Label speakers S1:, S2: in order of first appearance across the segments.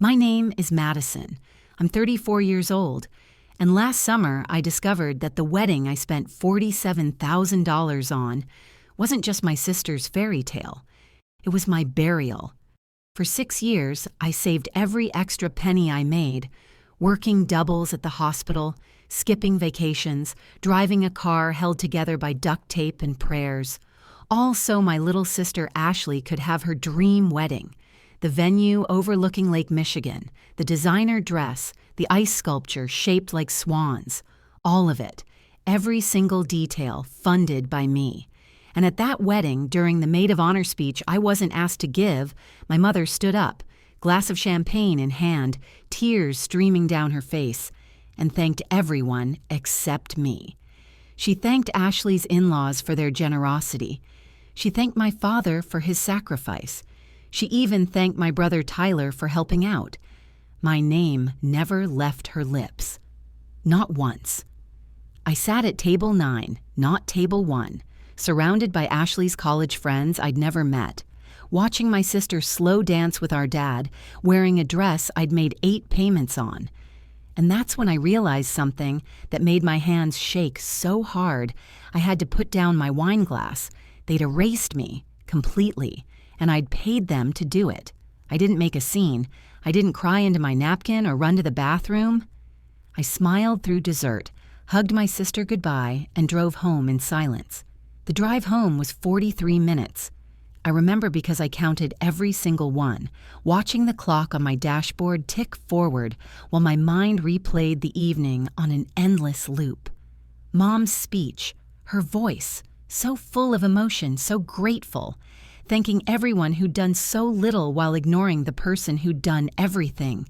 S1: My name is Madison. I'm 34 years old, and last summer I discovered that the wedding I spent $47,000 on wasn't just my sister's fairy tale. It was my burial. For 6 years, I saved every extra penny I made, working doubles at the hospital, skipping vacations, driving a car held together by duct tape and prayers, all so my little sister Ashley could have her dream wedding. The venue overlooking Lake Michigan, the designer dress, the ice sculpture shaped like swans, all of it, every single detail funded by me. And at that wedding, during the maid of honor speech I wasn't asked to give, my mother stood up, glass of champagne in hand, tears streaming down her face, and thanked everyone except me. She thanked Ashley's in-laws for their generosity. She thanked my father for his sacrifice. She even thanked my brother Tyler for helping out. My name never left her lips. Not once. I sat at table 9, not table 1, surrounded by Ashley's college friends I'd never met, watching my sister slow dance with our dad, wearing a dress I'd made 8 payments on. And that's when I realized something that made my hands shake so hard I had to put down my wine glass. They'd erased me completely, and I'd paid them to do it. I didn't make a scene. I didn't cry into my napkin or run to the bathroom. I smiled through dessert, hugged my sister goodbye, and drove home in silence. The drive home was 43 minutes. I remember because I counted every single one, watching the clock on my dashboard tick forward while my mind replayed the evening on an endless loop. Mom's speech, her voice, so full of emotion, so grateful, thanking everyone who'd done so little while ignoring the person who'd done everything.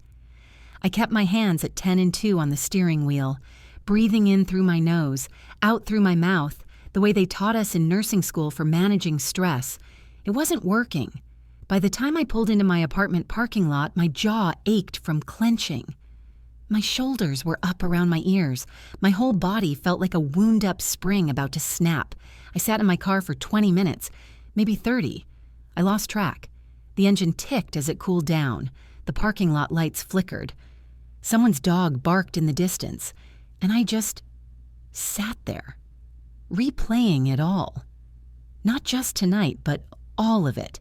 S1: I kept my hands at 10 and 2 on the steering wheel, breathing in through my nose, out through my mouth, the way they taught us in nursing school for managing stress. It wasn't working. By the time I pulled into my apartment parking lot, my jaw ached from clenching. My shoulders were up around my ears. My whole body felt like a wound-up spring about to snap. I sat in my car for 20 minutes, maybe 30. I lost track. The engine ticked as it cooled down. The parking lot lights flickered. Someone's dog barked in the distance, and I just sat there, replaying it all. Not just tonight, but all of it.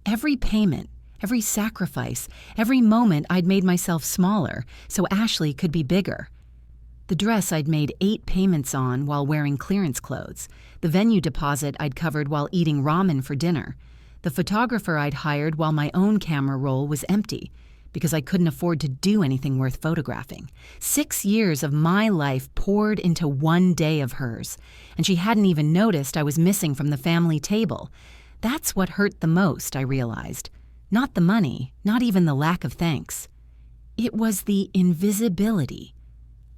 S1: Every payment, every sacrifice, every moment I'd made myself smaller so Ashley could be bigger. The dress I'd made 8 payments on while wearing clearance clothes, the venue deposit I'd covered while eating ramen for dinner, the photographer I'd hired while my own camera roll was empty because I couldn't afford to do anything worth photographing. 6 years of my life poured into one day of hers, and she hadn't even noticed I was missing from the family table. That's what hurt the most, I realized. Not the money, not even the lack of thanks. It was the invisibility.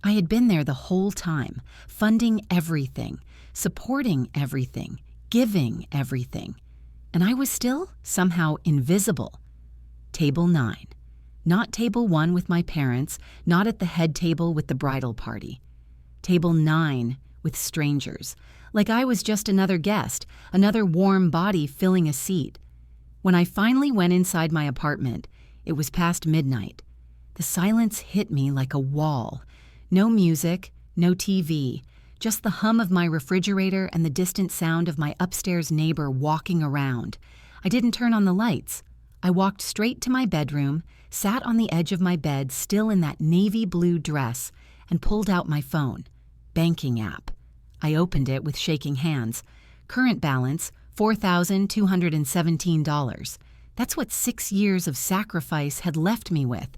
S1: I had been there the whole time, funding everything, supporting everything, giving everything. And I was still somehow invisible. Table 9. Not table 1 with my parents, not at the head table with the bridal party. Table 9 with strangers, like I was just another guest, another warm body filling a seat. When I finally went inside my apartment, it was past midnight. The silence hit me like a wall. No music, no TV, just the hum of my refrigerator and the distant sound of my upstairs neighbor walking around. I didn't turn on the lights. I walked straight to my bedroom, sat on the edge of my bed still in that navy blue dress, and pulled out my phone. Banking app. I opened it with shaking hands. Current balance, $4,217. That's what 6 years of sacrifice had left me with.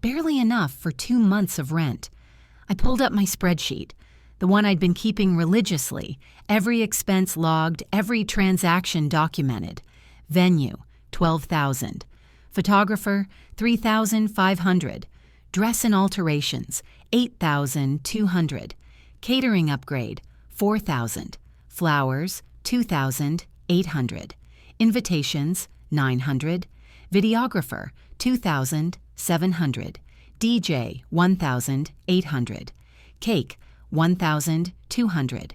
S1: Barely enough for 2 months of rent. I pulled up my spreadsheet, the one I'd been keeping religiously, every expense logged, every transaction documented. Venue, $12,000. Photographer, $3,500. Dress and alterations, $8,200. Catering upgrade, $4,000. Flowers, $2,800. Invitations, $900. Videographer, $2,700. DJ, $1,800. Cake, $1,200.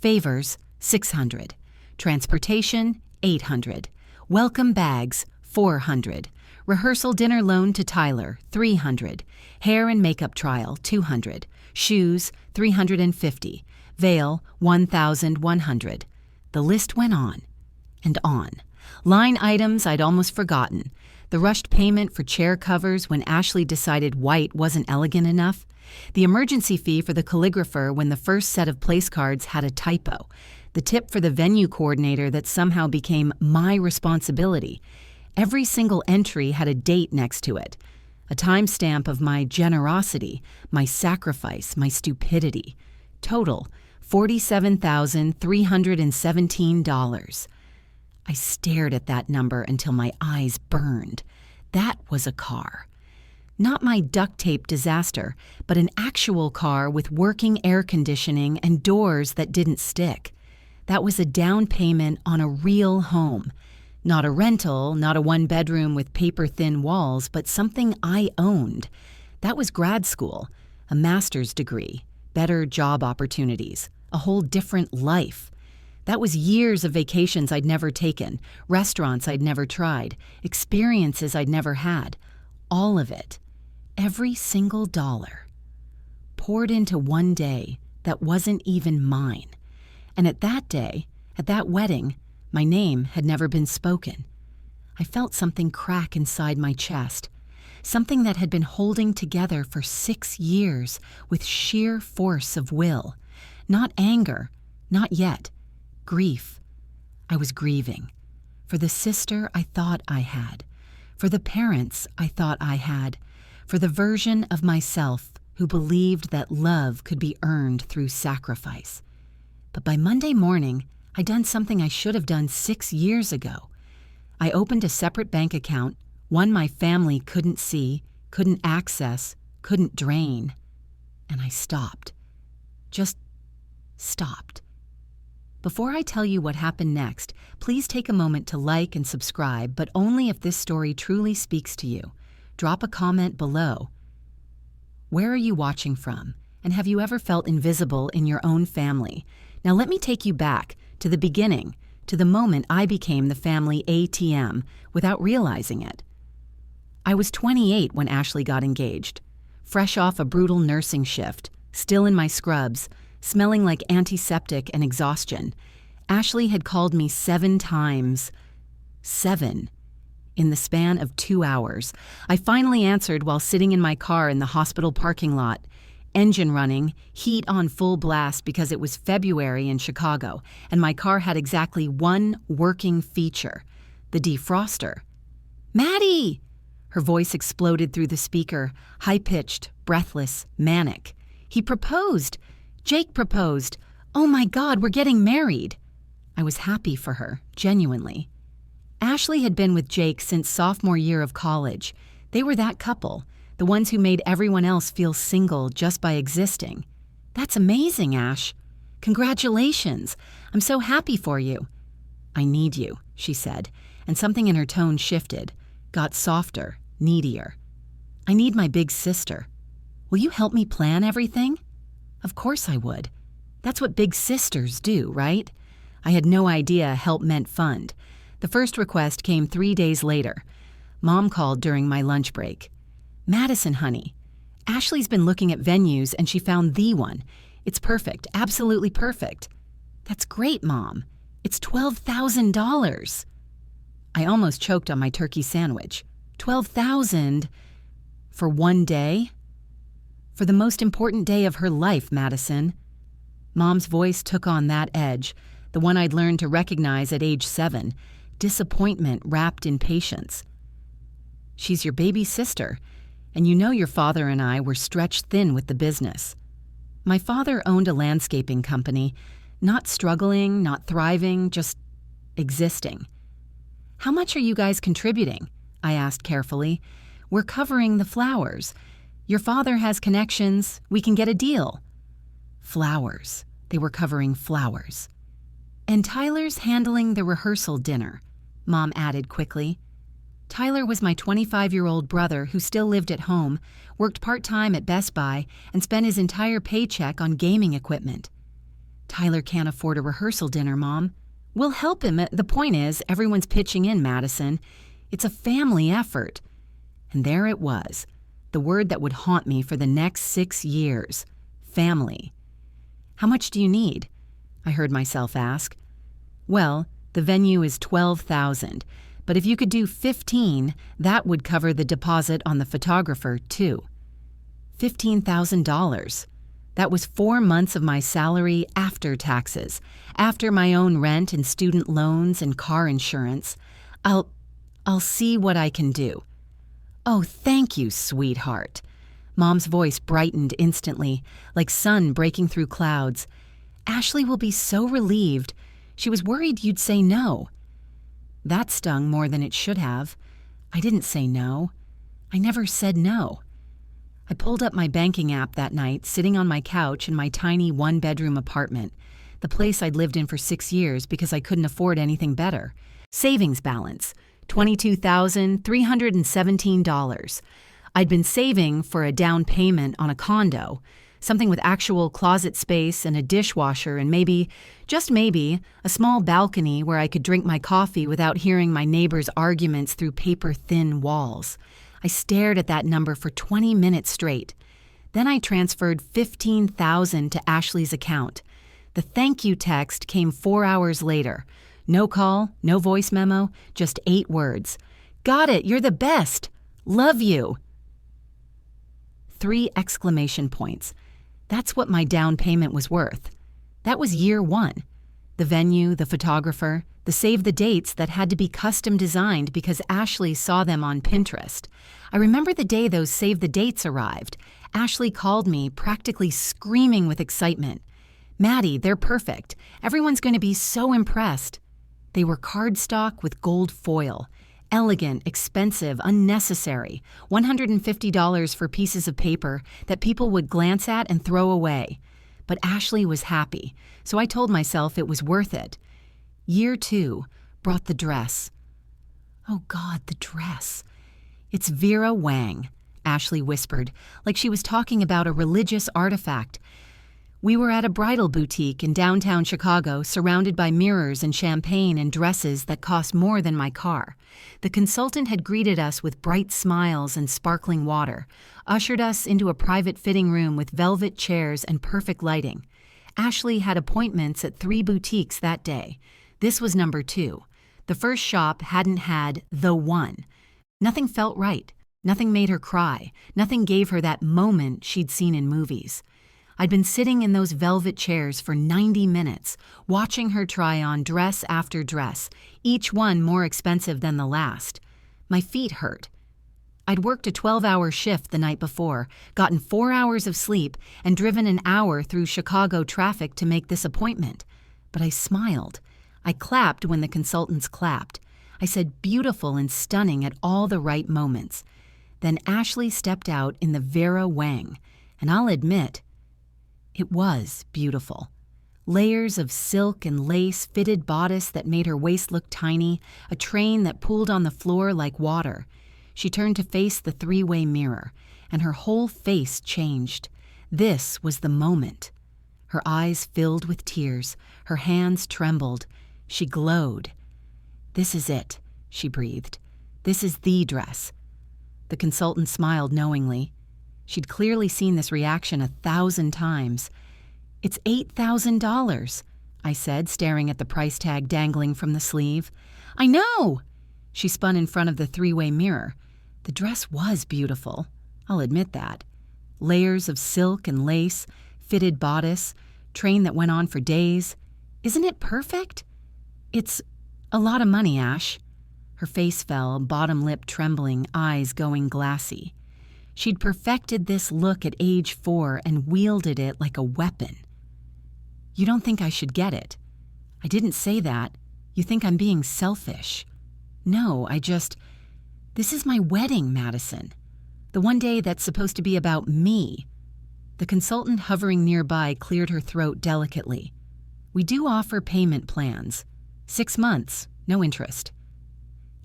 S1: Favors, $600. Transportation, $800. Welcome bags, $400. Rehearsal dinner loan to Tyler, $300. Hair and makeup trial, $200. Shoes, $350. Veil, $1,100. The list went on and on. Line items I'd almost forgotten. The rushed payment for chair covers when Ashley decided white wasn't elegant enough. The emergency fee for the calligrapher when the first set of place cards had a typo. The tip for the venue coordinator that somehow became my responsibility. Every single entry had a date next to it. A timestamp of my generosity, my sacrifice, my stupidity. Total, $47,317. I stared at that number until my eyes burned. That was a car. Not my duct tape disaster, but an actual car with working air conditioning and doors that didn't stick. That was a down payment on a real home. Not a rental, not a one-bedroom with paper-thin walls, but something I owned. That was grad school, a master's degree, better job opportunities, a whole different life. That was years of vacations I'd never taken, restaurants I'd never tried, experiences I'd never had. All of it, every single dollar, poured into one day that wasn't even mine. And at that day, at that wedding, my name had never been spoken. I felt something crack inside my chest, something that had been holding together for 6 years with sheer force of will. Not anger, not yet. Grief. I was grieving. For the sister I thought I had. For the parents I thought I had. For the version of myself who believed that love could be earned through sacrifice. But by Monday morning, I'd done something I should have done 6 years ago. I opened a separate bank account, one my family couldn't see, couldn't access, couldn't drain. And I stopped. Just stopped. Before I tell you what happened next, please take a moment to like and subscribe, but only if this story truly speaks to you. Drop a comment below. Where are you watching from? And have you ever felt invisible in your own family? Now let me take you back to the beginning, to the moment I became the family ATM without realizing it. I was 28 when Ashley got engaged, fresh off a brutal nursing shift, still in my scrubs, smelling like antiseptic and exhaustion. Ashley had called me 7 times. 7. In the span of 2 hours. I finally answered while sitting in my car in the hospital parking lot. Engine running, heat on full blast because it was February in Chicago, and my car had exactly one working feature, the defroster. "Maddie!" Her voice exploded through the speaker, high-pitched, breathless, manic. "He proposed! Jake proposed! Oh my God, we're getting married!" I was happy for her, genuinely. Ashley had been with Jake since sophomore year of college. They were that couple. The ones who made everyone else feel single just by existing. "That's amazing, Ash. Congratulations. I'm so happy for you." "I need you," she said, and something in her tone shifted, got softer, needier. "I need my big sister. Will you help me plan everything?" Of course I would. That's what big sisters do, right? I had no idea help meant fund. The first request came 3 days later. Mom called during my lunch break. "Madison, honey, Ashley's been looking at venues and she found the one. It's perfect, absolutely perfect." "That's great, Mom. It's $12,000. I almost choked on my turkey sandwich. $12,000 for one day? For the most important day of her life, Madison. Mom's voice took on that edge, the one I'd learned to recognize at age 7, disappointment wrapped in patience. "She's your baby sister. And you know your father and I were stretched thin with the business. My father owned a landscaping company, not struggling, not thriving, just existing. How much are you guys contributing?" I asked carefully. "We're covering the flowers. Your father has connections. We can get a deal." Flowers. They were covering flowers. "And Tyler's handling the rehearsal dinner," Mom added quickly. Tyler was my 25-year-old brother who still lived at home, worked part-time at Best Buy, and spent his entire paycheck on gaming equipment. "Tyler can't afford a rehearsal dinner, Mom. We'll help him. The point is, everyone's pitching in, Madison. It's a family effort. And there it was, the word that would haunt me for the next 6 years: family. "How much do you need?" I heard myself ask. "Well, the venue is $12,000, but if you could do 15, that would cover the deposit on the photographer, too." $15,000. That was 4 months of my salary after taxes, after my own rent and student loans and car insurance. I'll see what I can do." "Oh, thank you, sweetheart." Mom's voice brightened instantly, like sun breaking through clouds. "Ashley will be so relieved. She was worried you'd say no." That stung more than it should have. I didn't say no. I never said no. I pulled up my banking app that night, sitting on my couch in my tiny one-bedroom apartment, the place I'd lived in for 6 years because I couldn't afford anything better. Savings balance, $22,317. I'd been saving for a down payment on a condo, something with actual closet space and a dishwasher and maybe, just maybe, a small balcony where I could drink my coffee without hearing my neighbors' arguments through paper-thin walls. I stared at that number for 20 minutes straight. Then I transferred $15,000 to Ashley's account. The thank you text came 4 hours later. No call, no voice memo, just 8 words. "Got it, you're the best. Love you." 3 exclamation points. That's what my down payment was worth. That was year 1. The venue, the photographer, the save the dates that had to be custom designed because Ashley saw them on Pinterest. I remember the day those save the dates arrived. Ashley called me, practically screaming with excitement. "Maddie, they're perfect. Everyone's going to be so impressed." They were cardstock with gold foil. Elegant, expensive, unnecessary. $150 for pieces of paper that people would glance at and throw away. But Ashley was happy, so I told myself it was worth it. Year 2 brought the dress. Oh God, the dress. "It's Vera Wang," Ashley whispered, like she was talking about a religious artifact. We were at a bridal boutique in downtown Chicago, surrounded by mirrors and champagne and dresses that cost more than my car. The consultant had greeted us with bright smiles and sparkling water, ushered us into a private fitting room with velvet chairs and perfect lighting. Ashley had appointments at 3 boutiques that day. This was number 2. The first shop hadn't had the one. Nothing felt right. Nothing made her cry. Nothing gave her that moment she'd seen in movies. I'd been sitting in those velvet chairs for 90 minutes, watching her try on dress after dress, each one more expensive than the last. My feet hurt. I'd worked a 12-hour shift the night before, gotten 4 hours of sleep, and driven an hour through Chicago traffic to make this appointment. But I smiled. I clapped when the consultants clapped. I said beautiful and stunning at all the right moments. Then Ashley stepped out in the Vera Wang, and I'll admit, it was beautiful. Layers of silk and lace, fitted bodice that made her waist look tiny, a train that pooled on the floor like water. She turned to face the 3-way mirror, and her whole face changed. This was the moment. Her eyes filled with tears. Her hands trembled. She glowed. "This is it," she breathed. "This is the dress." The consultant smiled knowingly. She'd clearly seen this reaction 1,000 times. "It's $8,000, I said, staring at the price tag dangling from the sleeve. "I know!" She spun in front of the 3-way mirror. The dress was beautiful. I'll admit that. Layers of silk and lace, fitted bodice, train that went on for days. Isn't it perfect? "It's a lot of money, Ash." Her face fell, bottom lip trembling, eyes going glassy. She'd perfected this look at age 4 and wielded it like a weapon. "You don't think I should get it?" "I didn't say that. You think I'm being selfish." "No, this is my wedding, Madison. The one day that's supposed to be about me." The consultant hovering nearby cleared her throat delicately. "We do offer payment plans. 6 months, no interest."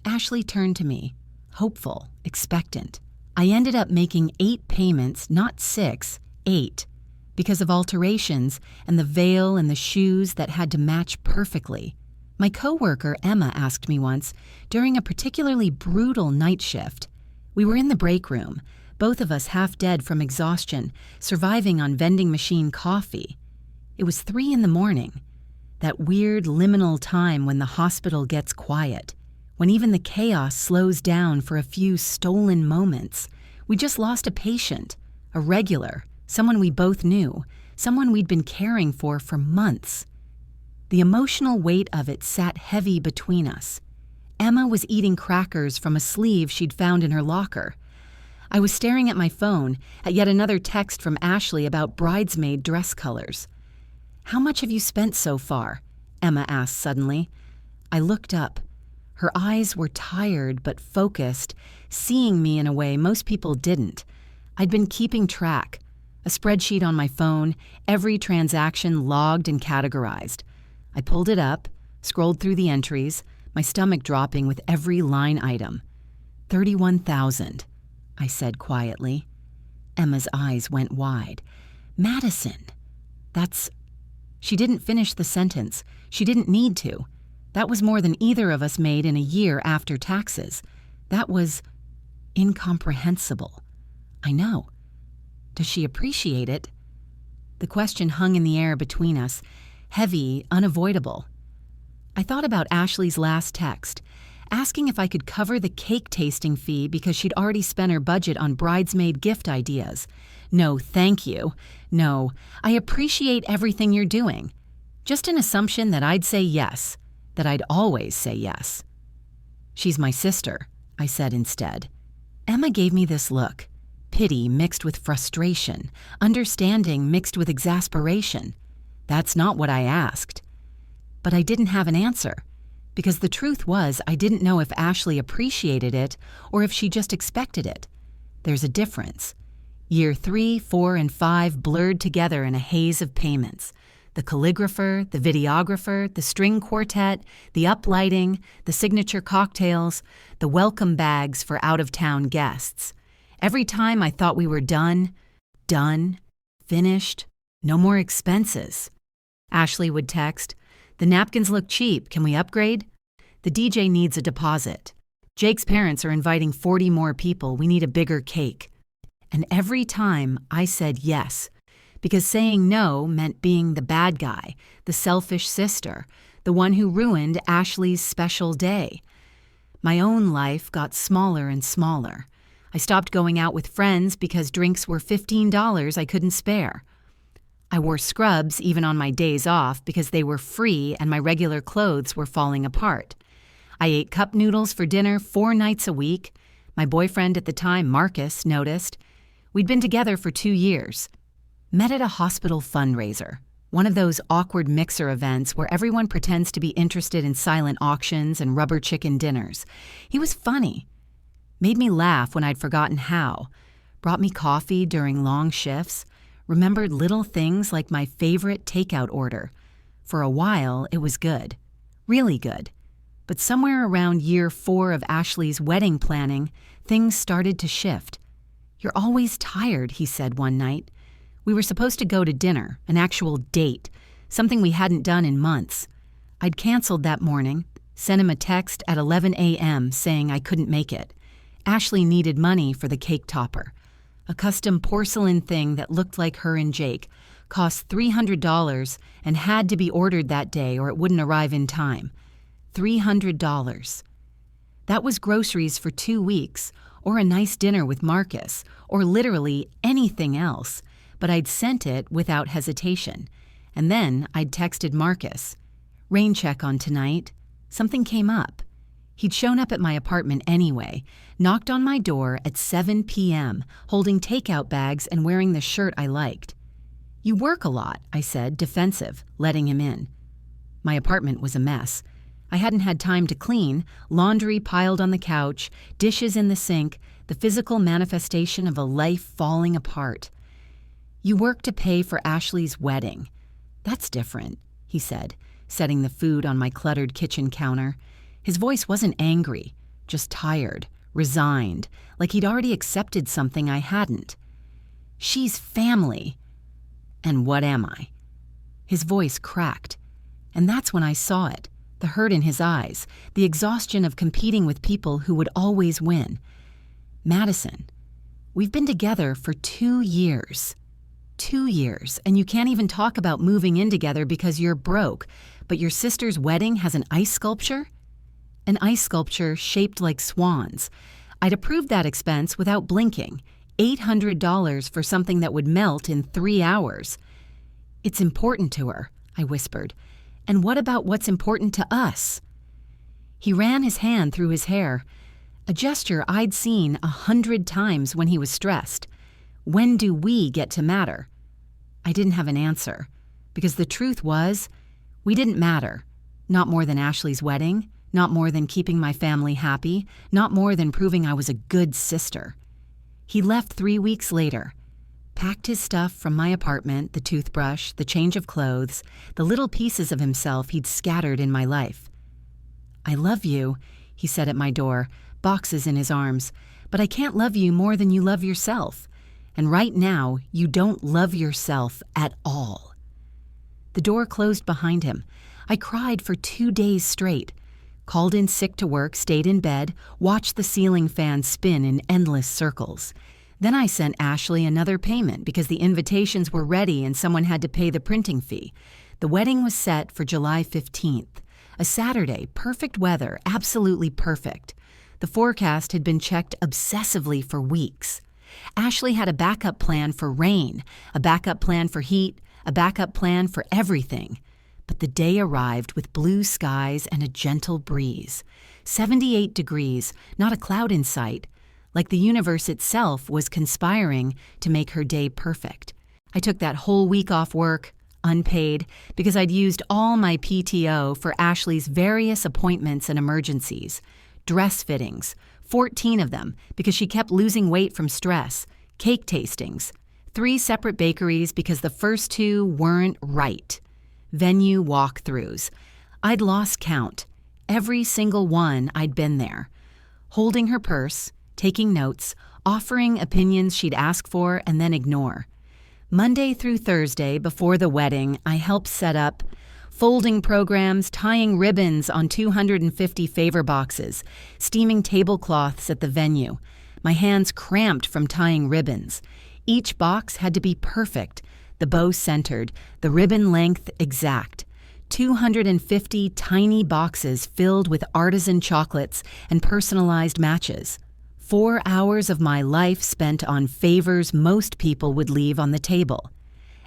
S1: Ashley turned to me, hopeful, expectant. I ended up making 8 payments, not 6, 8, because of alterations and the veil and the shoes that had to match perfectly. My coworker Emma asked me once, during a particularly brutal night shift, We were in the break room, both of us half dead from exhaustion, surviving on vending machine coffee. It was 3 in the morning, that weird liminal time when the hospital gets quiet, when even the chaos slows down for a few stolen moments. We just lost a patient, a regular, someone we both knew, someone we'd been caring for months. The emotional weight of it sat heavy between us. Emma was eating crackers from a sleeve she'd found in her locker. I was staring at my phone at yet another text from Ashley about bridesmaid dress colors. "How much have you spent so far?" Emma asked suddenly. I looked up. Her eyes were tired but focused, seeing me in a way most people didn't. I'd been keeping track. A spreadsheet on my phone, every transaction logged and categorized. I pulled it up, scrolled through the entries, my stomach dropping with every line item. 31,000, I said quietly. Emma's eyes went wide. Madison. She didn't finish the sentence. She didn't need to. That was more than either of us made in a year after taxes. That was incomprehensible. I know. Does she appreciate it? The question hung in the air between us, heavy, unavoidable. I thought about Ashley's last text, asking if I could cover the cake tasting fee because she'd already spent her budget on bridesmaid gift ideas. No, thank you. No, I appreciate everything you're doing. Just an assumption that I'd say yes, that I'd always say yes. She's my sister, I said instead. Emma gave me this look, pity mixed with frustration, understanding mixed with exasperation. That's not what I asked. But I didn't have an answer, because the truth was I didn't know if Ashley appreciated it or if she just expected it. There's a difference. Year 3, 4, and 5 blurred together in a haze of payments. The calligrapher, the videographer, the string quartet, the uplighting, the signature cocktails, the welcome bags for out-of-town guests. Every time I thought we were done, finished, no more expenses. Ashley would text, "The napkins look cheap, can we upgrade?" "The DJ needs a deposit." "Jake's parents are inviting 40 more people, we need a bigger cake." And every time I said yes, because saying no meant being the bad guy, the selfish sister, the one who ruined Ashley's special day. My own life got smaller and smaller. I stopped going out with friends because drinks were $15 I couldn't spare. I wore scrubs even on my days off because they were free and my regular clothes were falling apart. I ate cup noodles for dinner 4 nights a week. My boyfriend at the time, Marcus, noticed. We'd been together for 2 years. Met at a hospital fundraiser, one of those awkward mixer events where everyone pretends to be interested in silent auctions and rubber chicken dinners. He was funny. Made me laugh when I'd forgotten how. Brought me coffee during long shifts. Remembered little things like my favorite takeout order. For a while, it was good. Really good. But somewhere around year 4 of Ashley's wedding planning, things started to shift. "You're always tired," he said one night. We were supposed to go to dinner, an actual date, something we hadn't done in months. I'd canceled that morning, sent him a text at 11 a.m. saying I couldn't make it. Ashley needed money for the cake topper. A custom porcelain thing that looked like her and Jake, cost $300 and had to be ordered that day or it wouldn't arrive in time. $300. That was groceries for 2 weeks, or a nice dinner with Marcus, or literally anything else. But I'd sent it without hesitation. And then I'd texted Marcus. "Rain check on tonight." Something came up. He'd shown up at my apartment anyway, knocked on my door at 7 p.m., holding takeout bags and wearing the shirt I liked. "You work a lot," I said, defensive, letting him in. My apartment was a mess. I hadn't had time to clean, laundry piled on the couch, dishes in the sink, the physical manifestation of a life falling apart. "You work to pay for Ashley's wedding." "That's different," he said, setting the food on my cluttered kitchen counter. His voice wasn't angry, just tired, resigned, like he'd already accepted something I hadn't. "She's family." "And what am I?" His voice cracked. And that's when I saw it, the hurt in his eyes, the exhaustion of competing with people who would always win. Madison, we've been together for 2 years. 2 years, and you can't even talk about moving in together because you're broke, but your sister's wedding has an ice sculpture? An ice sculpture shaped like swans. I'd approved that expense without blinking. $800 for something that would melt in 3 hours. It's important to her, I whispered. And what about what's important to us? He ran his hand through his hair, a gesture I'd seen 100 times when he was stressed. When do we get to matter? I didn't have an answer, because the truth was, we didn't matter. Not more than Ashley's wedding, not more than keeping my family happy, not more than proving I was a good sister. He left 3 weeks later, packed his stuff from my apartment, the toothbrush, the change of clothes, the little pieces of himself he'd scattered in my life. I love you, he said at my door, boxes in his arms, but I can't love you more than you love yourself. And right now, you don't love yourself at all. The door closed behind him. I cried for 2 days straight. Called in sick to work, stayed in bed, watched the ceiling fan spin in endless circles. Then I sent Ashley another payment because the invitations were ready and someone had to pay the printing fee. The wedding was set for July 15th. A Saturday, perfect weather, absolutely perfect. The forecast had been checked obsessively for weeks. Ashley had a backup plan for rain, a backup plan for heat, a backup plan for everything. But the day arrived with blue skies and a gentle breeze. 78 degrees, not a cloud in sight, like the universe itself was conspiring to make her day perfect. I took that whole week off work, unpaid, because I'd used all my PTO for Ashley's various appointments and emergencies. Dress fittings, 14 of them, because she kept losing weight from stress. Cake tastings, 3 separate bakeries because the first 2 weren't right. Venue walkthroughs. I'd lost count. Every single one I'd been there. Holding her purse, taking notes, offering opinions she'd ask for and then ignore. Monday through Thursday before the wedding, I helped set up folding programs, tying ribbons on 250 favor boxes, steaming tablecloths at the venue. My hands cramped from tying ribbons. Each box had to be perfect, the bow centered, the ribbon length exact. 250 tiny boxes filled with artisan chocolates and personalized matches. 4 hours of my life spent on favors most people would leave on the table.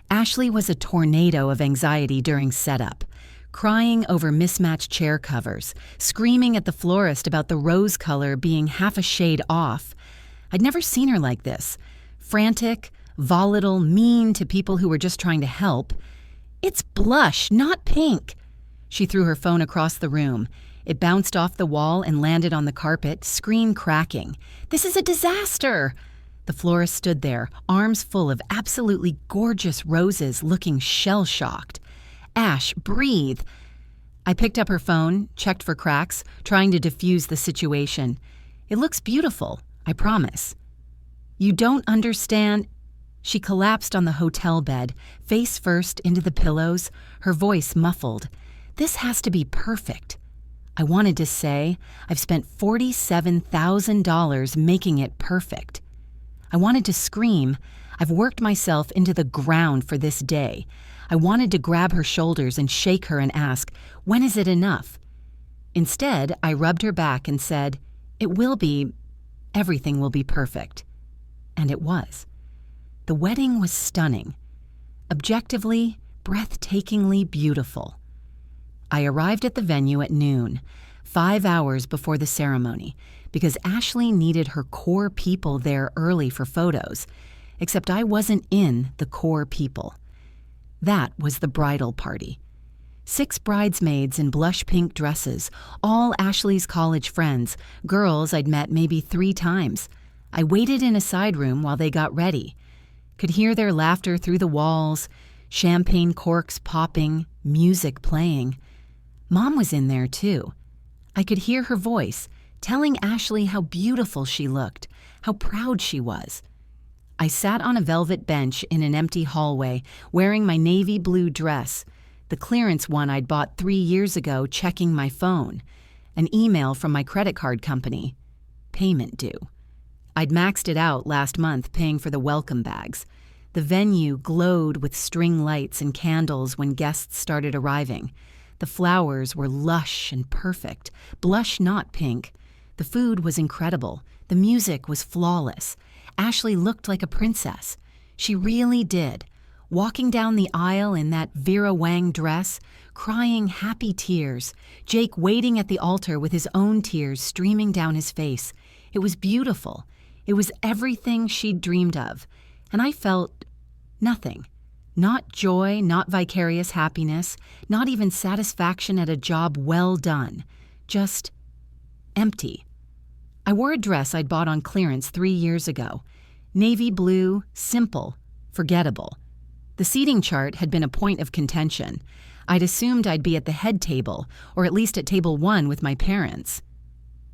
S1: Ashley was a tornado of anxiety during setup, crying over mismatched chair covers, screaming at the florist about the rose color being half a shade off. I'd never seen her like this. Frantic, volatile, mean to people who were just trying to help. "It's blush, not pink." She threw her phone across the room. It bounced off the wall and landed on the carpet, screen cracking. "This is a disaster!" The florist stood there, arms full of absolutely gorgeous roses, looking shell-shocked. "Ash, breathe." I picked up her phone, checked for cracks, trying to diffuse the situation. "It looks beautiful, I promise." "You don't understand." She collapsed on the hotel bed, face first into the pillows, her voice muffled. "This has to be perfect." I wanted to say, "I've spent $47,000 making it perfect." I wanted to scream, "I've worked myself into the ground for this day." I wanted to grab her shoulders and shake her and ask, "When is it enough?" Instead, I rubbed her back and said, everything will be perfect." And it was. The wedding was stunning. Objectively, breathtakingly beautiful. I arrived at the venue at noon, 5 hours before the ceremony, because Ashley needed her core people there early for photos, except I wasn't in the core people. That was the bridal party. 6 bridesmaids in blush pink dresses, all Ashley's college friends, girls I'd met maybe 3 times. I waited in a side room while they got ready. Could hear their laughter through the walls, champagne corks popping, music playing. Mom was in there too. I could hear her voice, telling Ashley how beautiful she looked, how proud she was. I sat on a velvet bench in an empty hallway, wearing my navy blue dress, the clearance one I'd bought 3 years ago, checking my phone. An email from my credit card company. Payment due. I'd maxed it out last month paying for the welcome bags. The venue glowed with string lights and candles when guests started arriving. The flowers were lush and perfect, blush not pink. The food was incredible. The music was flawless. Ashley looked like a princess. She really did. Walking down the aisle in that Vera Wang dress, crying happy tears, Jake waiting at the altar with his own tears streaming down his face. It was beautiful. It was everything she'd dreamed of. And I felt nothing. Not joy, not vicarious happiness, not even satisfaction at a job well done. Just empty. I wore a dress I'd bought on clearance 3 years ago. Navy blue, simple, forgettable. The seating chart had been a point of contention. I'd assumed I'd be at the head table, or at least at table 1 with my parents.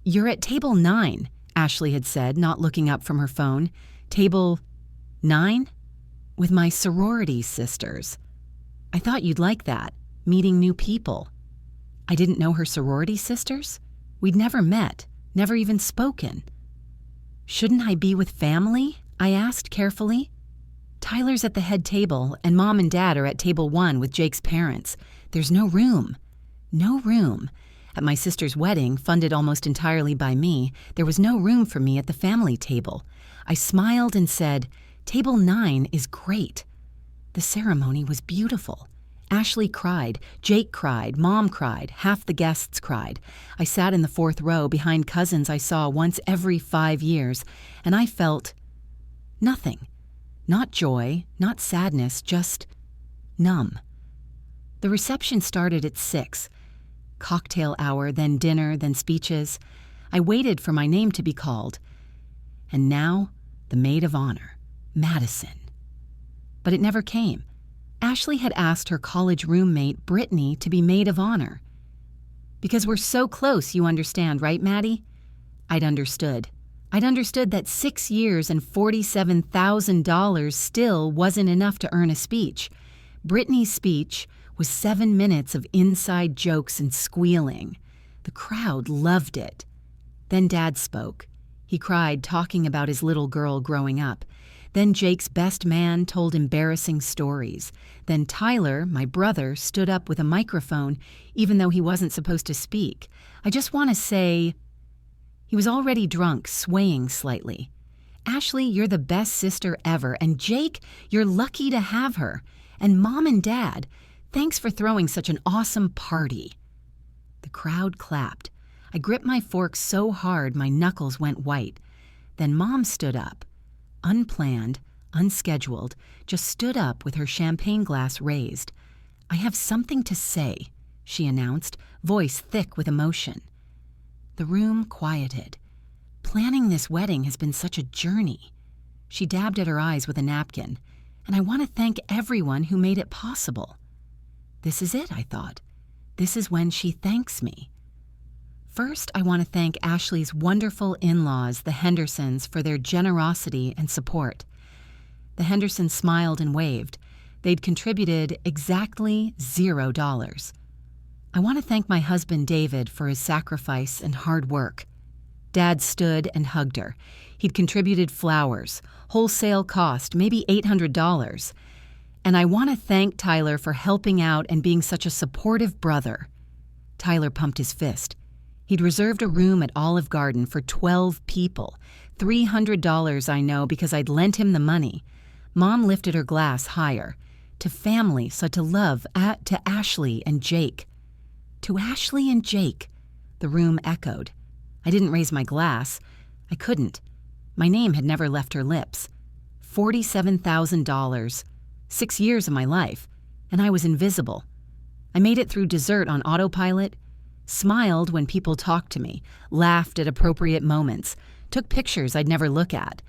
S1: "You're at table 9, Ashley had said, not looking up from her phone. "Table 9? With my sorority sisters. I thought you'd like that, meeting new people." I didn't know her sorority sisters? We'd never met, never even spoken. "Shouldn't I be with family?" I asked carefully. "Tyler's at the head table, and Mom and Dad are at table 1 with Jake's parents. There's no room." No room. At my sister's wedding, funded almost entirely by me, there was no room for me at the family table. I smiled and said, "Table 9 is great." The ceremony was beautiful. Ashley cried, Jake cried, Mom cried, half the guests cried. I sat in the 4th row behind cousins I saw once every 5 years, and I felt nothing. Not joy, not sadness, just numb. The reception started at 6. Cocktail hour, then dinner, then speeches. I waited for my name to be called. And now, the maid of honor, Madison. But it never came. Ashley had asked her college roommate, Brittany, to be maid of honor. "Because we're so close, you understand, right, Maddie?" I'd understood. I'd understood that 6 years and $47,000 still wasn't enough to earn a speech. Brittany's speech was 7 minutes of inside jokes and squealing. The crowd loved it. Then Dad spoke. He cried, talking about his little girl growing up. Then Jake's best man told embarrassing stories. Then Tyler, my brother, stood up with a microphone, even though he wasn't supposed to speak. I just want to say, he was already drunk, swaying slightly. "Ashley, you're the best sister ever, and Jake, you're lucky to have her. And Mom and Dad, thanks for throwing such an awesome party." The crowd clapped. I gripped my fork so hard my knuckles went white. Then Mom stood up. Unplanned, unscheduled, just stood up with her champagne glass raised. "I have something to say," she announced, voice thick with emotion. The room quieted. Planning this wedding has been such a journey. She dabbed at her eyes with a napkin. And I want to thank everyone who made it possible. This is it, I thought. This is when she thanks me. First, I want to thank Ashley's wonderful in-laws, the Hendersons, for their generosity and support. The Hendersons smiled and waved. They'd contributed exactly $0. I want to thank my husband, David, for his sacrifice and hard work. Dad stood and hugged her. He'd contributed flowers, wholesale cost, maybe $800. And I want to thank Tyler for helping out and being such a supportive brother. Tyler pumped his fist. He'd reserved a room at Olive Garden for 12 people. $300 I know because I'd lent him the money. Mom lifted her glass higher. To family, so to love, to Ashley and Jake. To Ashley and Jake, the room echoed. I didn't raise my glass. I couldn't. My name had never left her lips. $47,000. 6 years of my life. And I was invisible. I made it through dessert on autopilot, smiled when people talked to me, laughed at appropriate moments, took pictures I'd never look at.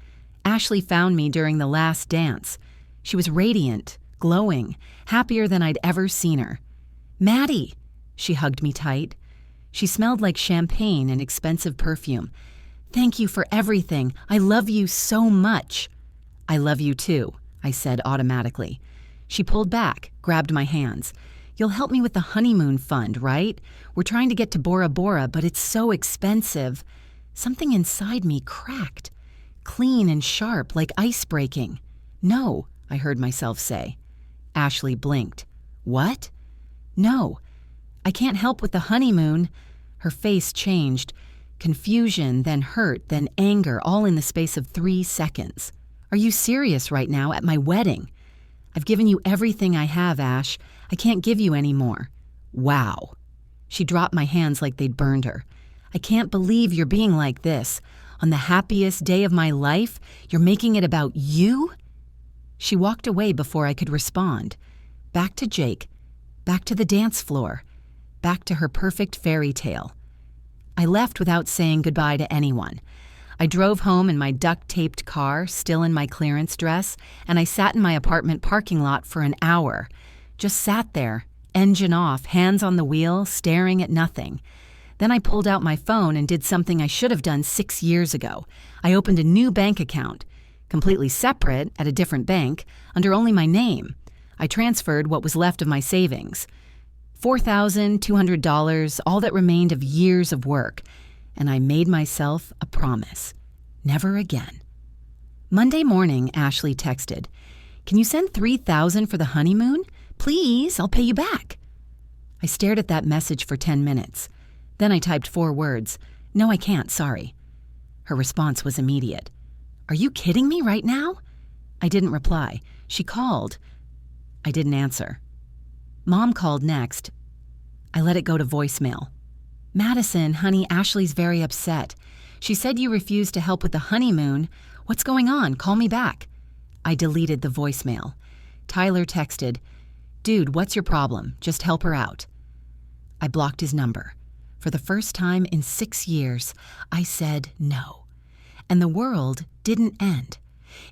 S1: Ashley found me during the last dance. She was radiant, glowing, happier than I'd ever seen her. "Maddie!" She hugged me tight. She smelled like champagne and expensive perfume. "Thank you for everything. I love you so much." "I love you too," I said automatically. She pulled back, grabbed my hands. "You'll help me with the honeymoon fund, right? We're trying to get to Bora Bora, but it's so expensive." Something inside me cracked. clean and sharp, like ice breaking. No, I heard myself say. Ashley blinked. What? No, I can't help with the honeymoon. Her face changed. Confusion, then hurt, then anger, all in the space of 3 seconds. Are you serious right now at my wedding? I've given you everything I have, Ash. I can't give you any more. Wow. She dropped my hands like they'd burned her. I can't believe you're being like this. On the happiest day of my life, you're making it about you? She walked away before I could respond. Back to Jake. Back to the dance floor. Back to her perfect fairy tale. I left without saying goodbye to anyone. I drove home in my duct-taped car, still in my clearance dress, and I sat in my apartment parking lot for an hour. Just sat there, engine off, hands on the wheel, staring at nothing. Then I pulled out my phone and did something I should have done 6 years ago. I opened a new bank account, completely separate, at a different bank, under only my name. I transferred what was left of my savings. $4,200, all that remained of years of work. And I made myself a promise. Never again. Monday morning, Ashley texted, "Can you send $3,000 for the honeymoon? Please, I'll pay you back." I stared at that message for 10 minutes. Then I typed 4 words. "No, I can't, sorry." Her response was immediate. "Are you kidding me right now?" I didn't reply. She called. I didn't answer. Mom called next. I let it go to voicemail. "Madison, honey, Ashley's very upset. She said you refused to help with the honeymoon. What's going on? Call me back." I deleted the voicemail. Tyler texted, "Dude, what's your problem? Just help her out." I blocked his number. For the first time in 6 years, I said no. And the world didn't end.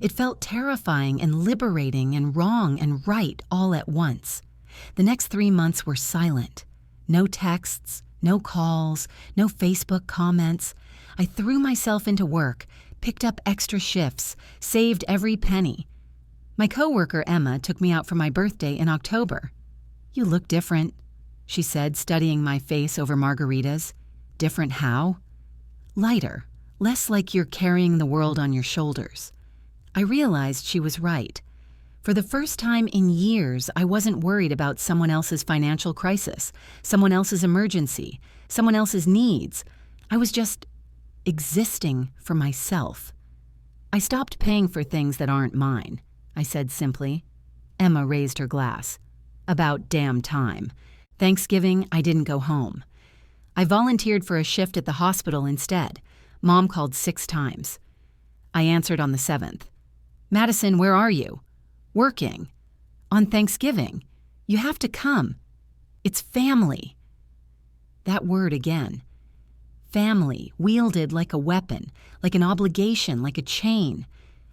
S1: It felt terrifying and liberating and wrong and right all at once. The next 3 months were silent. No texts, no calls, no Facebook comments. I threw myself into work, picked up extra shifts, saved every penny. My coworker Emma took me out for my birthday in October. "You look different," she said, studying my face over margaritas. "Different how?" "Lighter, less like you're carrying the world on your shoulders." I realized she was right. For the first time in years, I wasn't worried about someone else's financial crisis, someone else's emergency, someone else's needs. I was just existing for myself. "I stopped paying for things that aren't mine," I said simply. Emma raised her glass. "About damn time. Thanksgiving, I didn't go home. I volunteered for a shift at the hospital instead. Mom called 6 times. I answered on the 7th. "Madison, where are you?" "Working." "On Thanksgiving. You have to come. It's family." That word again. Family, wielded like a weapon, like an obligation, like a chain.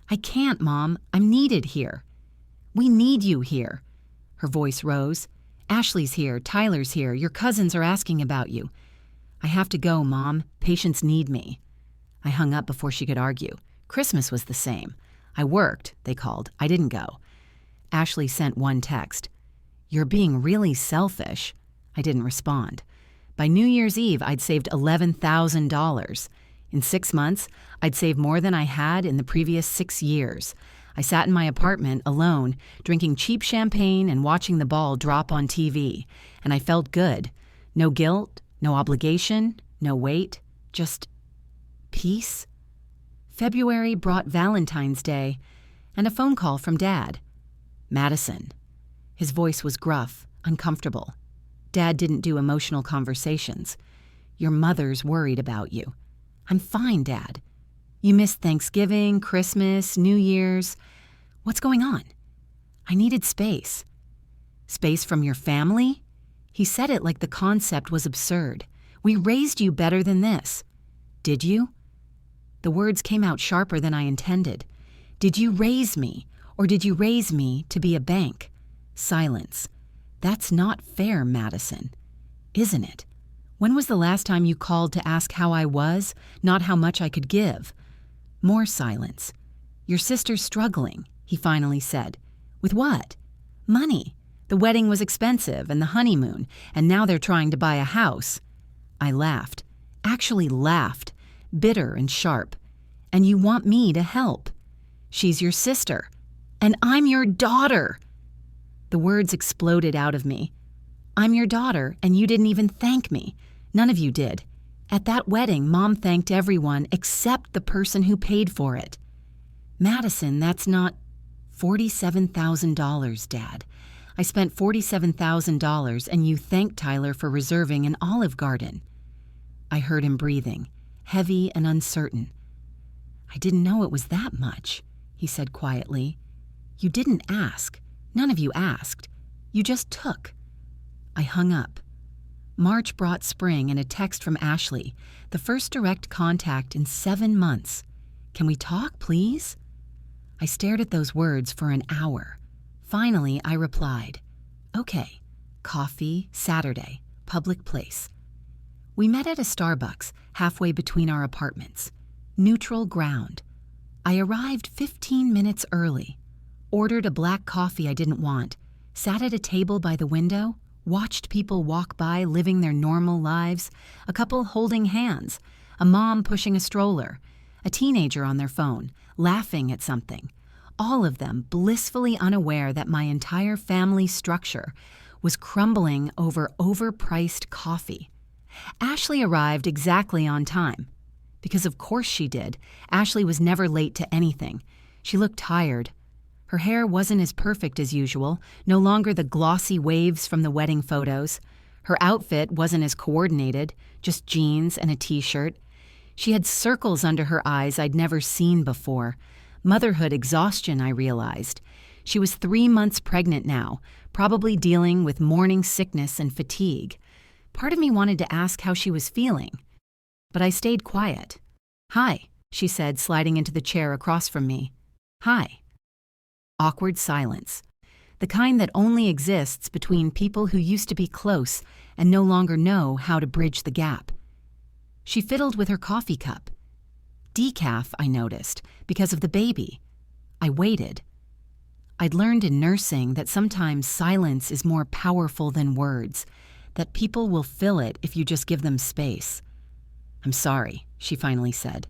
S1: "I can't, Mom. I'm needed here." "We need you here." Her voice rose. "Ashley's here. Tyler's here. Your cousins are asking about you." "I have to go, Mom. Patients need me." I hung up before she could argue. Christmas was the same. I worked, they called. I didn't go. Ashley sent one text. "You're being really selfish." I didn't respond. By New Year's Eve, I'd saved $11,000. In 6 months, I'd saved more than I had in the previous 6 years. I sat in my apartment alone, drinking cheap champagne and watching the ball drop on TV, and I felt good. No guilt, no obligation, no weight, just peace. February brought Valentine's Day and a phone call from Dad. "Madison." His voice was gruff, uncomfortable. Dad didn't do emotional conversations. "Your mother's worried about you." "I'm fine, Dad." "You missed Thanksgiving, Christmas, New Year's. What's going on?" "I needed space." "Space from your family?" He said it like the concept was absurd. "We raised you better than this." "Did you?" The words came out sharper than I intended. "Did you raise me, or did you raise me to be a bank?" Silence. "That's not fair, Madison." "Isn't it? When was the last time you called to ask how I was, not how much I could give?" More silence. "Your sister's struggling," he finally said. "With what?" "Money. The wedding was expensive, and the honeymoon, and now they're trying to buy a house." I laughed. Actually laughed. Bitter and sharp. and you want me to help. She's your sister, and I'm your daughter." The words exploded out of me. "I'm your daughter, and you didn't even thank me. None of you did. At that wedding, Mom thanked everyone except the person who paid for it." "Madison, that's not—" $47,000, Dad. I spent $47,000, and you thanked Tyler for reserving an Olive Garden." I heard him breathing, heavy and uncertain. "I didn't know it was that much," he said quietly. "You didn't ask. None of you asked. You just took." I hung up. March brought spring and a text from Ashley, the first direct contact in 7 months. "Can we talk, please?" I stared at those words for an hour. Finally, I replied, "Okay, coffee, Saturday, public place." We met at a Starbucks halfway between our apartments. Neutral ground. I arrived 15 minutes early, ordered a black coffee I didn't want, sat at a table by the window, watched people walk by living their normal lives, a couple holding hands, a mom pushing a stroller, a teenager on their phone, laughing at something, all of them blissfully unaware that my entire family structure was crumbling over overpriced coffee. Ashley arrived exactly on time. Because of course she did. Ashley was never late to anything. She looked tired. Her hair wasn't as perfect as usual, no longer the glossy waves from the wedding photos. Her outfit wasn't as coordinated, just jeans and a t-shirt. She had circles under her eyes I'd never seen before. Motherhood exhaustion, I realized. She was 3 months pregnant now, probably dealing with morning sickness and fatigue. Part of me wanted to ask how she was feeling, but I stayed quiet. "Hi," she said, sliding into the chair across from me. "Hi." Awkward silence. The kind that only exists between people who used to be close and no longer know how to bridge the gap. She fiddled with her coffee cup. Decaf, I noticed, because of the baby. I waited. I'd learned in nursing that sometimes silence is more powerful than words, that people will fill it if you just give them space. "I'm sorry," she finally said.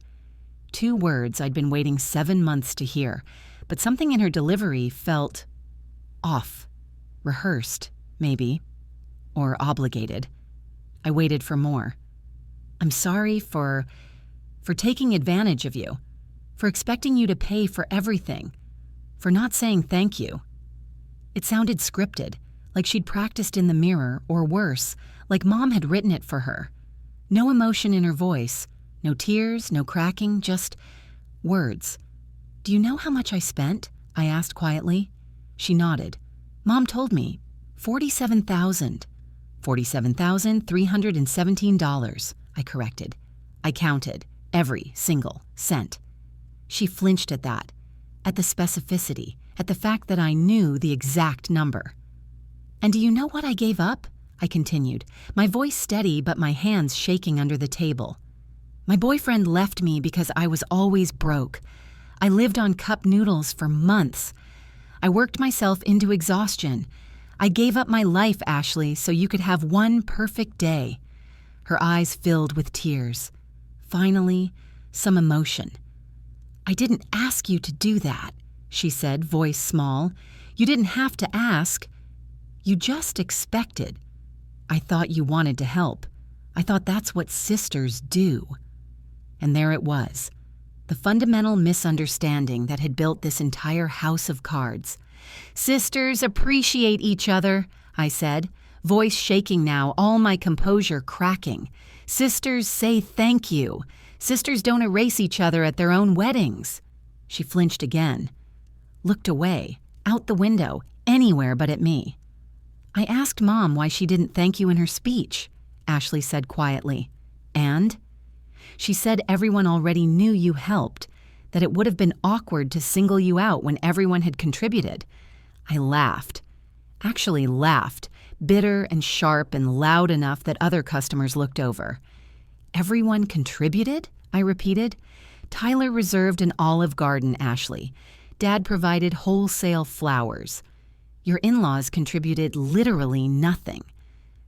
S1: 2 words I'd been waiting 7 months to hear, but something in her delivery felt off, rehearsed, maybe, or obligated. I waited for more. "I'm sorry for taking advantage of you, for expecting you to pay for everything, for not saying thank you." It sounded scripted, like she'd practiced in the mirror, or worse, like Mom had written it for her. No emotion in her voice, no tears, no cracking, just words. "Do you know how much I spent?" I asked quietly. She nodded. "Mom told me. $47,000. $47,317, I corrected. I counted every single cent. She flinched at that, at the specificity, at the fact that I knew the exact number. "And do you know what I gave up?" I continued, my voice steady but my hands shaking under the table. "My boyfriend left me because I was always broke. I lived on cup noodles for months. I worked myself into exhaustion. I gave up my life, Ashley, so you could have one perfect day." Her eyes filled with tears. Finally, some emotion. "I didn't ask you to do that," she said, voice small. "You didn't have to ask. You just expected. I thought you wanted to help. I thought that's what sisters do." And there it was, the fundamental misunderstanding that had built this entire house of cards. "Sisters appreciate each other," I said, voice shaking now, all my composure cracking. "Sisters say thank you. Sisters don't erase each other at their own weddings." She flinched again, looked away, out the window, anywhere but at me. "I asked Mom why she didn't thank you in her speech," Ashley said quietly. "And?" "She said everyone already knew you helped, that it would have been awkward to single you out when everyone had contributed." I laughed. Actually laughed, bitter and sharp and loud enough that other customers looked over. "Everyone contributed?" I repeated. "Tyler reserved an Olive Garden, Ashley. Dad provided wholesale flowers. Your in-laws contributed literally nothing.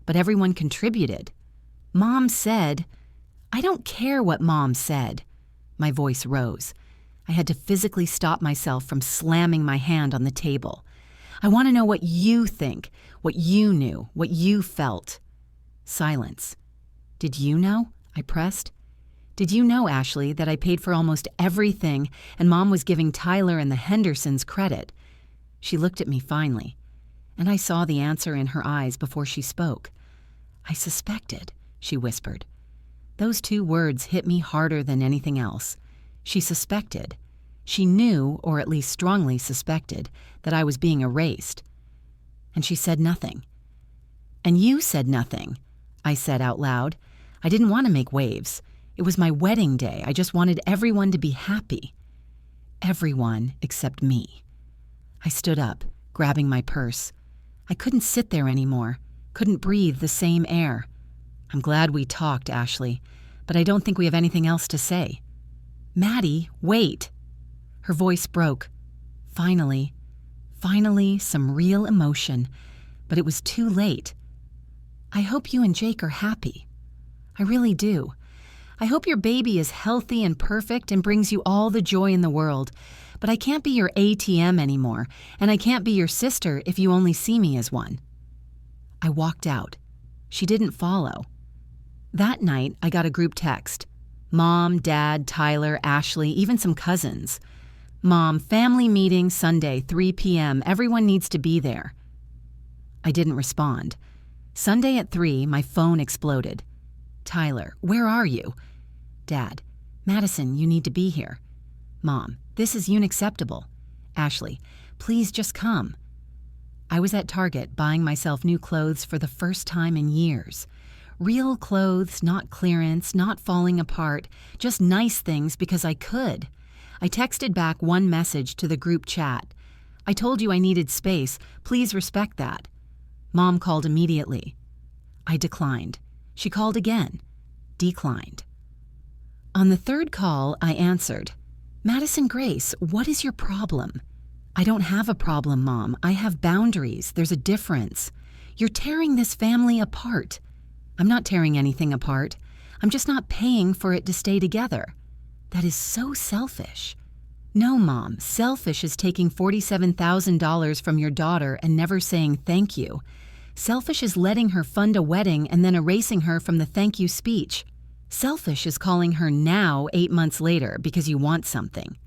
S1: But everyone contributed. Mom said—" "I don't care what Mom said." My voice rose. I had to physically stop myself from slamming my hand on the table. I want to know what you think, what you knew, what you felt. Silence. Did you know? I pressed. Did you know, Ashley, that I paid for almost everything and Mom was giving Tyler and the Hendersons credit? She looked at me finally, and I saw the answer in her eyes before she spoke. I suspected, she whispered. Those 2 words hit me harder than anything else. She suspected. She knew, or at least strongly suspected, that I was being erased. And she said nothing. And you said nothing, I said out loud. I didn't want to make waves. It was my wedding day. I just wanted everyone to be happy. Everyone except me. I stood up, grabbing my purse. I couldn't sit there anymore, couldn't breathe the same air. I'm glad we talked, Ashley, but I don't think we have anything else to say. Maddie, wait. Her voice broke. Finally, some real emotion, but it was too late. I hope you and Jake are happy. I really do. I hope your baby is healthy and perfect and brings you all the joy in the world, but I can't be your ATM anymore, and I can't be your sister if you only see me as one. I walked out. She didn't follow. That night, I got a group text. Mom, Dad, Tyler, Ashley, even some cousins. Mom, family meeting Sunday, 3 p.m. Everyone needs to be there. I didn't respond. Sunday at 3, my phone exploded. Tyler, where are you? Dad, Madison, you need to be here. Mom, this is unacceptable. Ashley, please just come. I was at Target buying myself new clothes for the first time in years. Real clothes, not clearance, not falling apart, just nice things because I could. I texted back one message to the group chat. I told you I needed space. Please respect that. Mom called immediately. I declined. She called again. Declined. On the 3rd call, I answered. Madison Grace, what is your problem? I don't have a problem, Mom. I have boundaries. There's a difference. You're tearing this family apart. I'm not tearing anything apart. I'm just not paying for it to stay together. That is so selfish. No, Mom, selfish is taking $47,000 from your daughter and never saying thank you. Selfish is letting her fund a wedding and then erasing her from the thank you speech. Selfish is calling her now 8 months later because you want something.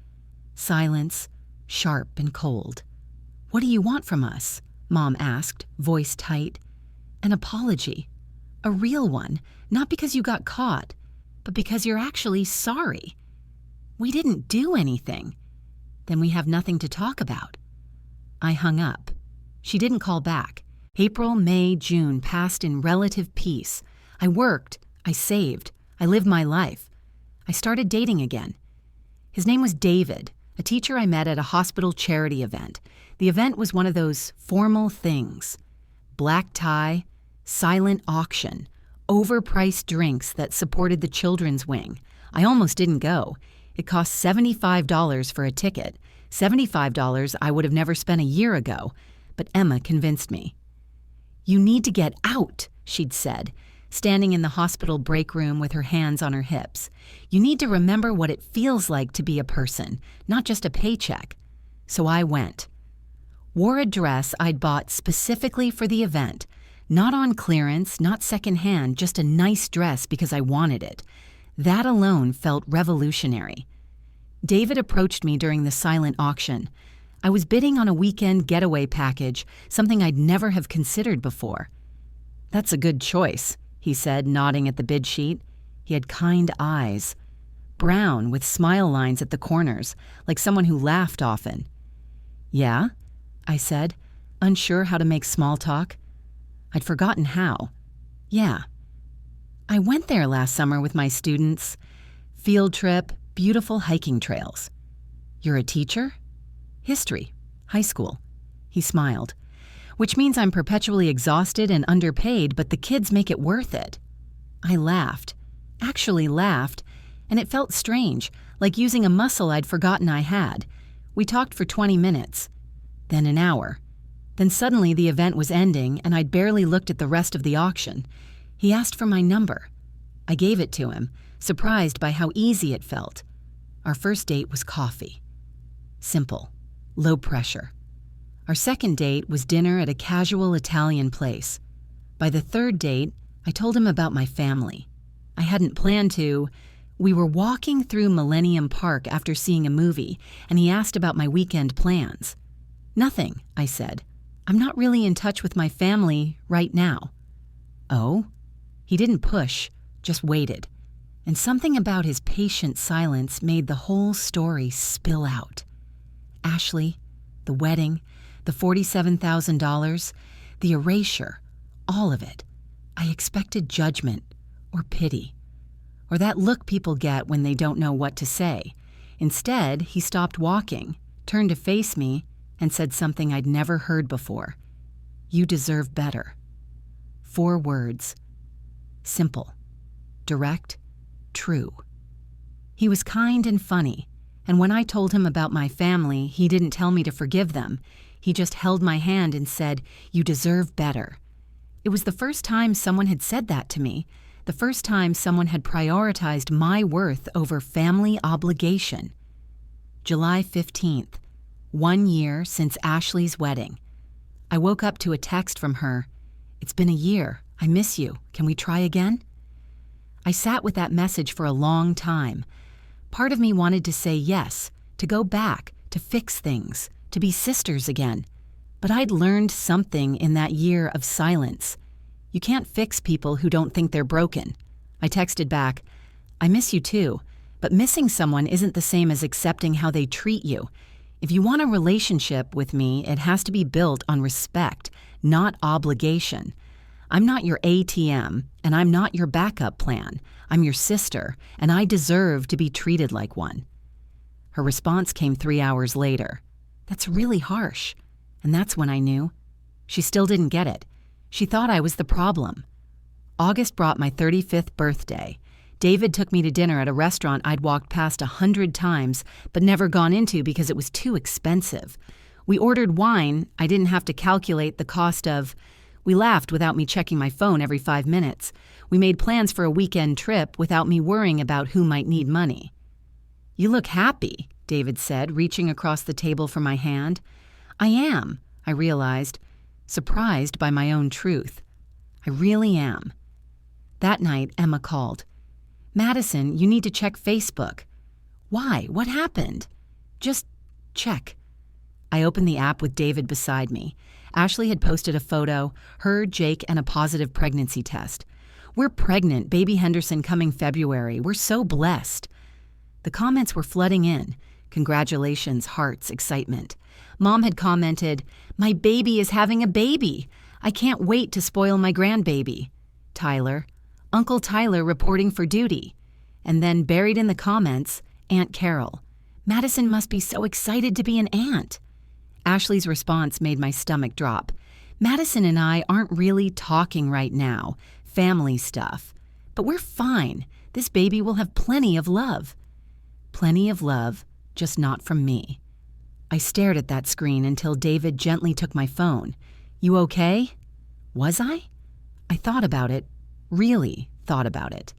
S1: Silence, sharp and cold. What do you want from us? Mom asked, voice tight. An apology. A real one, not because you got caught, but because you're actually sorry. We didn't do anything. Then we have nothing to talk about. I hung up. She didn't call back. April, May, June passed in relative peace. I worked. I saved. I lived my life. I started dating again. His name was David, a teacher I met at a hospital charity event. The event was one of those formal things. Black tie, silent auction, overpriced drinks that supported the children's wing. I almost didn't go. It cost $75 for a ticket. $75 I would have never spent a year ago, but Emma convinced me. You need to get out, she'd said, standing in the hospital break room with her hands on her hips. You need to remember what it feels like to be a person, not just a paycheck. So I went. Wore a dress I'd bought specifically for the event. Not on clearance, not secondhand, just a nice dress because I wanted it. That alone felt revolutionary. David approached me during the silent auction. I was bidding on a weekend getaway package, something I'd never have considered before. That's a good choice, he said, nodding at the bid sheet. He had kind eyes. Brown, with smile lines at the corners, like someone who laughed often. Yeah? I said, unsure how to make small talk. I'd forgotten how. Yeah. I went there last summer with my students. Field trip, beautiful hiking trails. You're a teacher? History, high school. He smiled. Which means I'm perpetually exhausted and underpaid, but the kids make it worth it. I laughed, actually laughed, and it felt strange, like using a muscle I'd forgotten I had. We talked for 20 minutes, then an hour. Then suddenly the event was ending, and I'd barely looked at the rest of the auction. He asked for my number. I gave it to him, surprised by how easy it felt. Our first date was coffee. Simple, low pressure. Our second date was dinner at a casual Italian place. By the third date, I told him about my family. I hadn't planned to. We were walking through Millennium Park after seeing a movie, and he asked about my weekend plans. Nothing, I said. I'm not really in touch with my family right now. Oh? He didn't push, just waited. And something about his patient silence made the whole story spill out. Ashley, the wedding, the $47,000, the erasure, all of it. I expected judgment or pity, or that look people get when they don't know what to say. Instead, he stopped walking, turned to face me, and said something I'd never heard before. You deserve better. 4 words. Simple, direct, true. He was kind and funny, and when I told him about my family, he didn't tell me to forgive them. He just held my hand and said, "You deserve better." It was the first time someone had said that to me, the first time someone had prioritized my worth over family obligation. July 15th, 1 year since Ashley's wedding. I woke up to a text from her. "It's been a year. I miss you. Can we try again?" I sat with that message for a long time. Part of me wanted to say yes, to go back, to fix things, to be sisters again. But I'd learned something in that year of silence. You can't fix people who don't think they're broken. I texted back, "I miss you too, but missing someone isn't the same as accepting how they treat you. If you want a relationship with me, it has to be built on respect, not obligation. I'm not your ATM, and I'm not your backup plan. I'm your sister, and I deserve to be treated like one." Her response came 3 hours later. "That's really harsh." And that's when I knew. She still didn't get it. She thought I was the problem. August brought my 35th birthday. David took me to dinner at a restaurant I'd walked past 100 times, but never gone into because it was too expensive. We ordered wine. I didn't have to calculate the cost of. We laughed without me checking my phone every 5 minutes. We made plans for a weekend trip without me worrying about who might need money. "You look happy," David said, reaching across the table for my hand. "I am," I realized, surprised by my own truth. I really am. That night, Emma called. "Madison, you need to check Facebook." "Why? What happened?" "Just check." I opened the app with David beside me. Ashley had posted a photo, her, Jake, and a positive pregnancy test. "We're pregnant, baby Henderson coming February. We're so blessed." The comments were flooding in. Congratulations, hearts, excitement. Mom had commented, "My baby is having a baby. I can't wait to spoil my grandbaby." Tyler, "Uncle Tyler reporting for duty." And then buried in the comments, Aunt Carol, "Madison must be so excited to be an aunt." Ashley's response made my stomach drop. "Madison and I aren't really talking right now, family stuff. But we're fine. This baby will have plenty of love." Plenty of love, just not from me. I stared at that screen until David gently took my phone. "You okay?" Was I? I thought about it, really thought about it.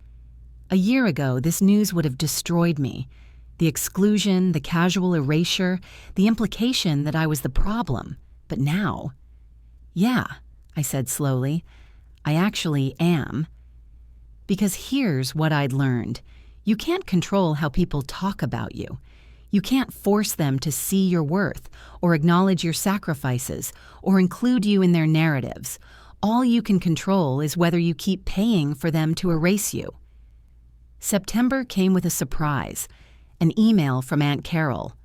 S1: A year ago, this news would have destroyed me. The exclusion, the casual erasure, the implication that I was the problem. But now, "Yeah," I said slowly, "I actually am." Because here's what I'd learned. You can't control how people talk about you. You can't force them to see your worth, or acknowledge your sacrifices, or include you in their narratives. All you can control is whether you keep paying for them to erase you. September came with a surprise, an email from Aunt Carol.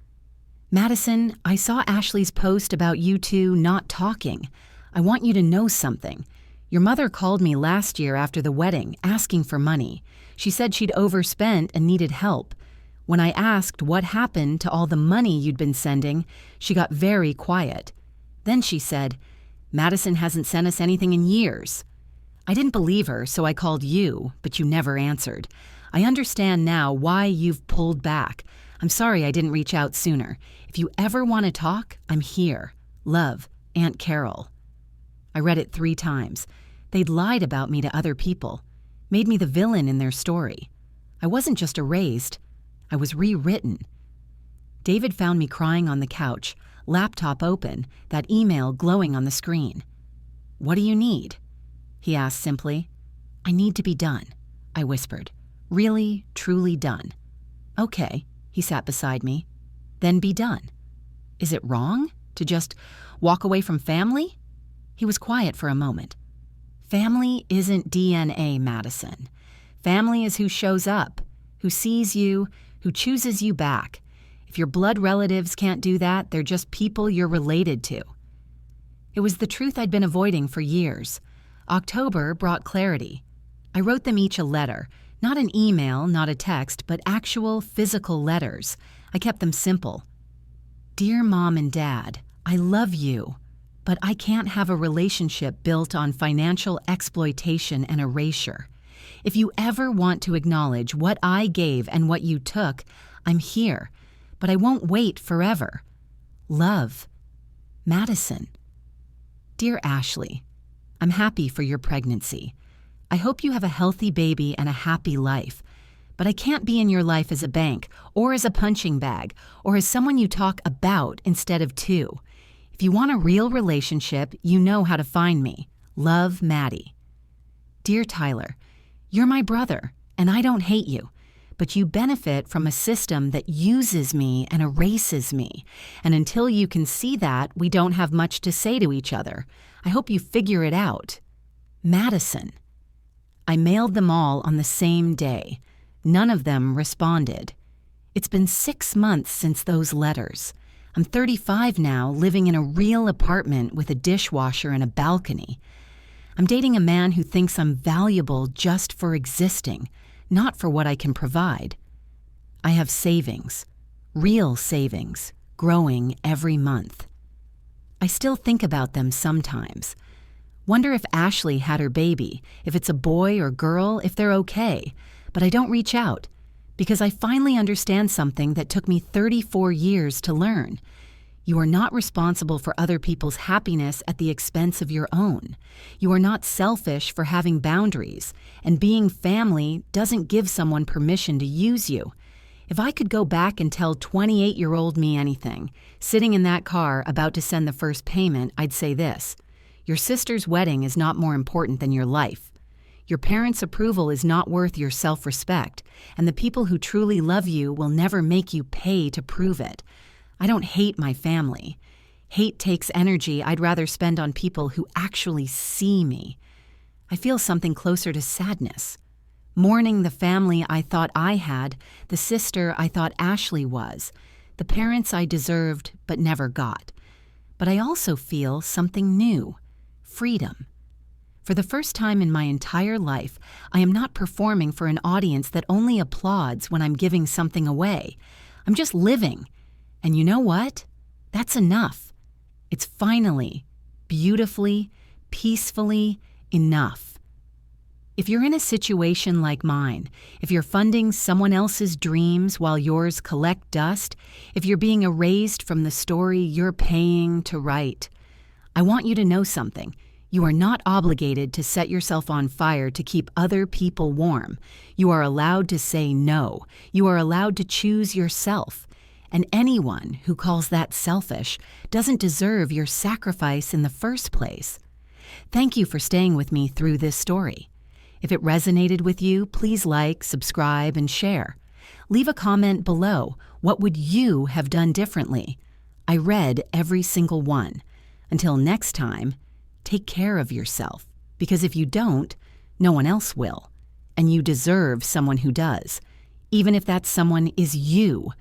S1: "Madison, I saw Ashley's post about you two not talking. I want you to know something. Your mother called me last year after the wedding, asking for money. She said she'd overspent and needed help. When I asked what happened to all the money you'd been sending, she got very quiet. Then she said, 'Madison hasn't sent us anything in years.' I didn't believe her, so I called you, but you never answered. I understand now why you've pulled back. I'm sorry I didn't reach out sooner. If you ever want to talk, I'm here. Love, Aunt Carol." I read it 3 times. They'd lied about me to other people, made me the villain in their story. I wasn't just erased, I was rewritten. David found me crying on the couch, laptop open, that email glowing on the screen. "What do you need?" he asked simply. "I need to be done," I whispered. "Really, truly done." "Okay," he sat beside me. "Then be done." "Is it wrong to just walk away from family?" He was quiet for a moment. "Family isn't DNA, Madison. Family is who shows up, who sees you, who chooses you back. If your blood relatives can't do that, they're just people you're related to." It was the truth I'd been avoiding for years. October brought clarity. I wrote them each a letter, not an email, not a text, but actual physical letters. I kept them simple. "Dear Mom and Dad, I love you, but I can't have a relationship built on financial exploitation and erasure. If you ever want to acknowledge what I gave and what you took, I'm here, but I won't wait forever. Love, Madison." Dear Ashley, I'm happy for your pregnancy. I hope you have a healthy baby and a happy life, but I can't be in your life as a bank or as a punching bag or as someone you talk about instead of to. If you want a real relationship, you know how to find me. Love, Maddie. Dear Tyler, you're my brother, and I don't hate you, but you benefit from a system that uses me and erases me, and until you can see that, we don't have much to say to each other. I hope you figure it out. Madison. I mailed them all on the same day. None of them responded. It's been 6 months since those letters. I'm 35 now, living in a real apartment with a dishwasher and a balcony. I'm dating a man who thinks I'm valuable just for existing, not for what I can provide. I have savings, real savings, growing every month. I still think about them sometimes. Wonder if Ashley had her baby, if it's a boy or girl, if they're okay. But I don't reach out, because I finally understand something that took me 34 years to learn. You are not responsible for other people's happiness at the expense of your own. You are not selfish for having boundaries, and being family doesn't give someone permission to use you. If I could go back and tell 28-year-old me anything, sitting in that car about to send the first payment, I'd say this: your sister's wedding is not more important than your life. Your parents' approval is not worth your self-respect, and the people who truly love you will never make you pay to prove it. I don't hate my family. Hate takes energy I'd rather spend on people who actually see me. I feel something closer to sadness. Mourning the family I thought I had, the sister I thought Ashley was, the parents I deserved but never got. But I also feel something new: freedom. For the first time in my entire life, I am not performing for an audience that only applauds when I'm giving something away. I'm just living. And you know what? That's enough. It's finally, beautifully, peacefully enough. If you're in a situation like mine, if you're funding someone else's dreams while yours collect dust, if you're being erased from the story you're paying to write, I want you to know something. You are not obligated to set yourself on fire to keep other people warm. You are allowed to say no. You are allowed to choose yourself. And anyone who calls that selfish doesn't deserve your sacrifice in the first place. Thank you for staying with me through this story. If it resonated with you, please like, subscribe, and share. Leave a comment below. What would you have done differently? I read every single one. Until next time, take care of yourself, because if you don't, no one else will. And you deserve someone who does, even if that someone is you.